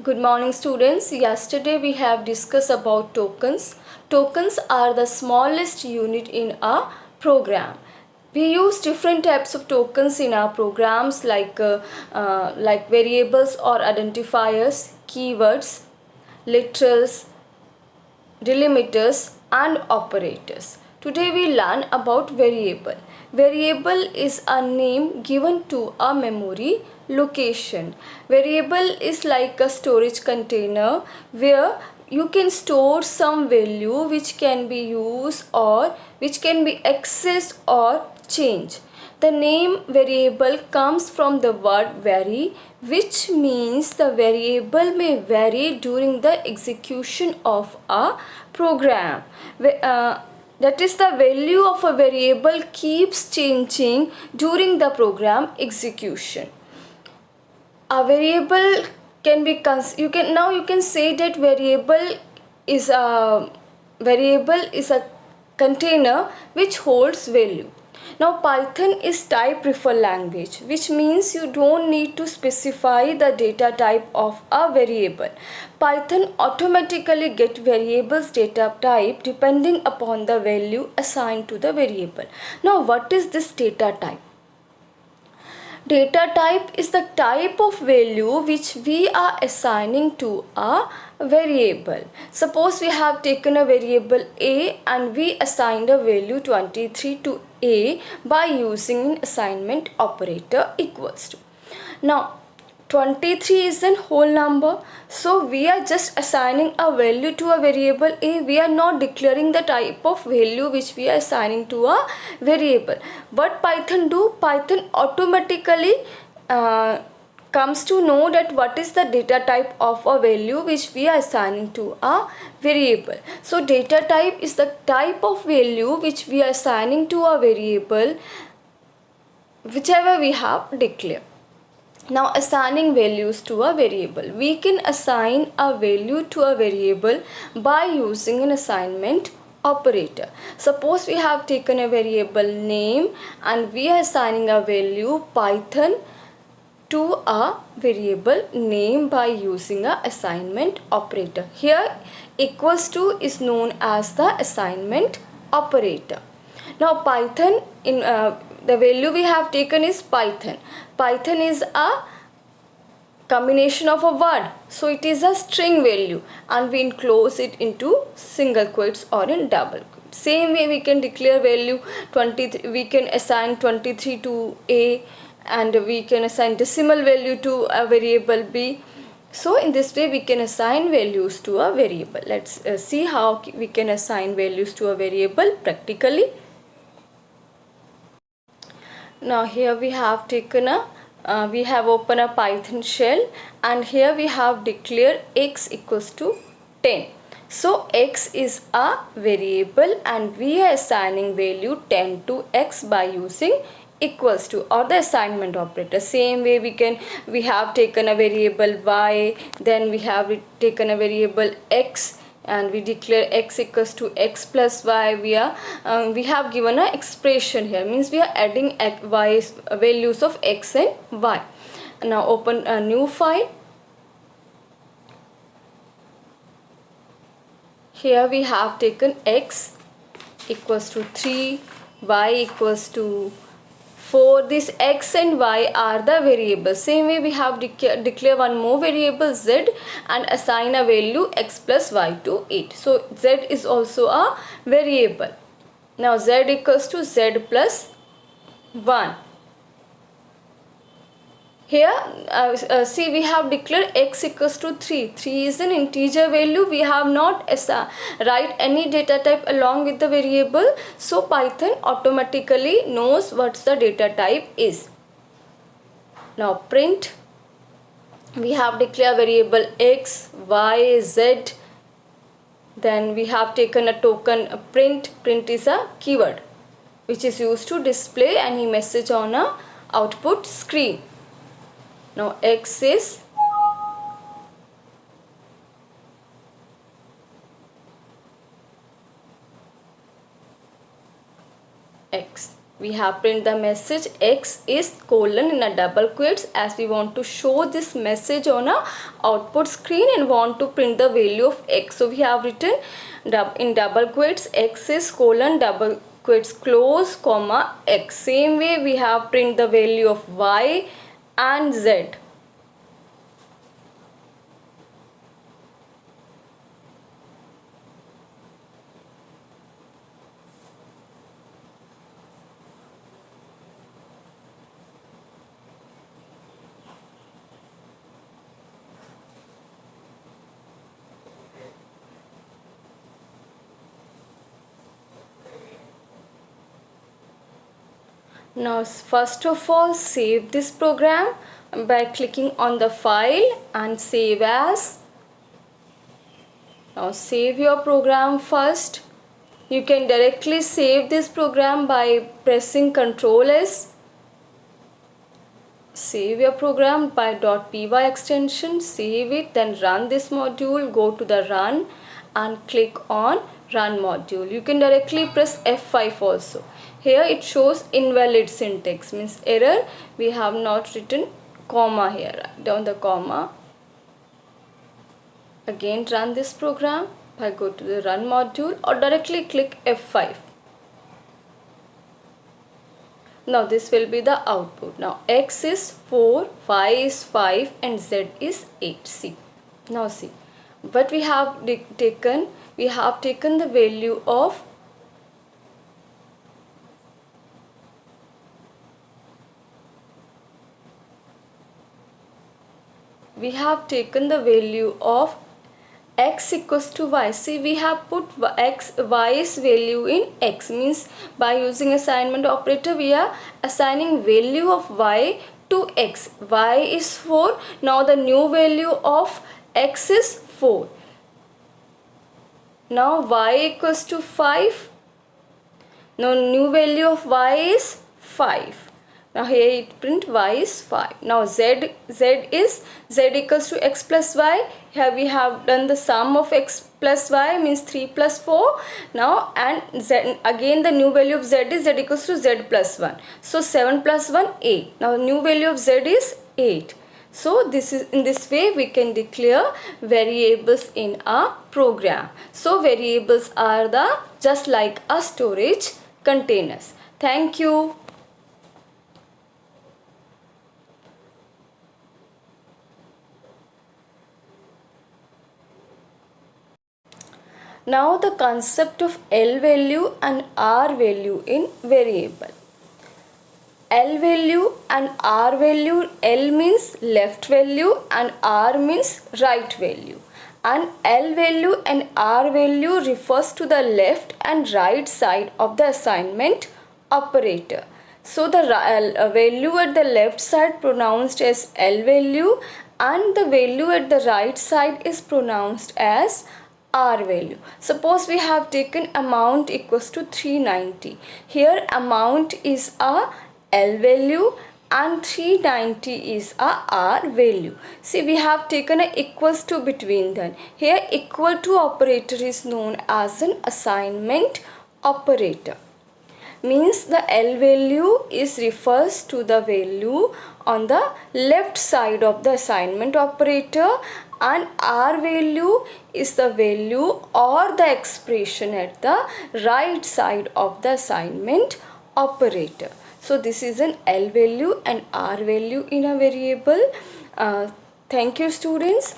Good morning students. Yesterday we have discussed about tokens. Tokens are the smallest unit in a program. We use different types of tokens in our programs like variables or identifiers, keywords, literals, delimiters and operators. Today we learn about variable. Variable is a name given to a memory location. Variable is like a storage container where you can store some value which can be used or which can be accessed or changed. The name variable comes from the word vary, which means the variable may vary during the execution of a program. That is, the value of a variable keeps changing during the program execution. A variable can be you can say that variable is a container which holds value. Now Python is type prefer language, which means you don't need to specify the data type of a variable. Python automatically get variables data type depending upon the value assigned to the variable. Now what is this data type? Data type is the type of value which we are assigning to a variable. Suppose we have taken a variable a and we assigned a value 23 to a by using an assignment operator equals to. Now 23 is a whole number, so we are just assigning a value to a variable a. We are not declaring the type of value which we are assigning to a variable. What Python do? Python automatically comes to know that what is the data type of a value which we are assigning to a variable. So data type is the type of value which we are assigning to a variable whichever we have declared. Now assigning values to a variable. We can assign a value to a variable by using an assignment operator. Suppose we have taken a variable name and we are assigning a value Python to a variable name by using a assignment operator. Here equals to is known as the assignment operator. Now Python the value we have taken is Python. Python is a combination of a word, so it is a string value and we enclose it into single quotes or in double quotes. Same way we can declare value 23, we can assign 23 to a and we can assign decimal value to a variable b. So in this way we can assign values to a variable. Let's see how we can assign values to a variable practically. Now here we have taken a we have opened a Python shell and here we have declared x equals to 10. So x is a variable and we are assigning value 10 to x by using equals to or the assignment operator. Same way we have taken a variable y, then we have taken a variable x and we declare x equals to x plus y. We have given an expression here, means we are adding y's values of x and y. Now open a new file. Here we have taken x equals to 3, y equals to 4. This x and y are the variables. Same way we have declare one more variable z and assign a value x plus y to it. So z is also a variable. Now z equals to z plus 1. Here see we have declared x equals to 3. 3 is an integer value. We have not write any data type along with the variable. So Python automatically knows what the data type is. Now print. We have declared variable x, y, z. Then we have taken a token print. Print is a keyword which is used to display any message on a output screen. Now x is x. we have print the message x is colon in a double quotes, as we want to show this message on a output screen and want to print the value of x. So we have written in double quotes x is colon double quotes close comma x. Same way we have print the value of y and z. Now first of all, save this program by clicking on the file and save as. Now save your program first. You can directly save this program by pressing Ctrl S. Save your program by .py extension, save it, then run this module, go to the run and click on run module. You can directly press F5 also. Here it shows invalid syntax, means error, we have not written comma here, down the comma. Again run this program by go to the run module or directly click F5. Now this will be the output. Now x is 4, y is 5 and z is 8. See. Now see. What we have taken? We have taken the value of x equals to y. See, we have put y's value in x, means by using assignment operator we are assigning value of y to x. Y is 4. Now the new value of x is 4. Now y equals to 5. Now new value of y is 5. Now here it print y is 5. Now z equals to x plus y. Here we have done the sum of x plus y, means 3 plus 4. Now and z, again the new value of z is z equals to z plus 1. So 7 plus 1, 8. Now new value of z is 8. So this is, in this way we can declare variables in a program. So variables are the just like a storage containers. Thank you. Now the concept of L value and R value in variable. L value and R value, L means left value and R means right value. And L value and R value refers to the left and right side of the assignment operator. So the value at the left side pronounced as L value and the value at the right side is pronounced as R value. Suppose we have taken amount equals to 390. Here amount is a L value and 390 is a R value. See, we have taken a equals to between them. Here equal to operator is known as an assignment operator. Means the L value is refers to the value on the left side of the assignment operator and R value is the value or the expression at the right side of the assignment operator. So this is an L value and R value in a variable. Thank you students.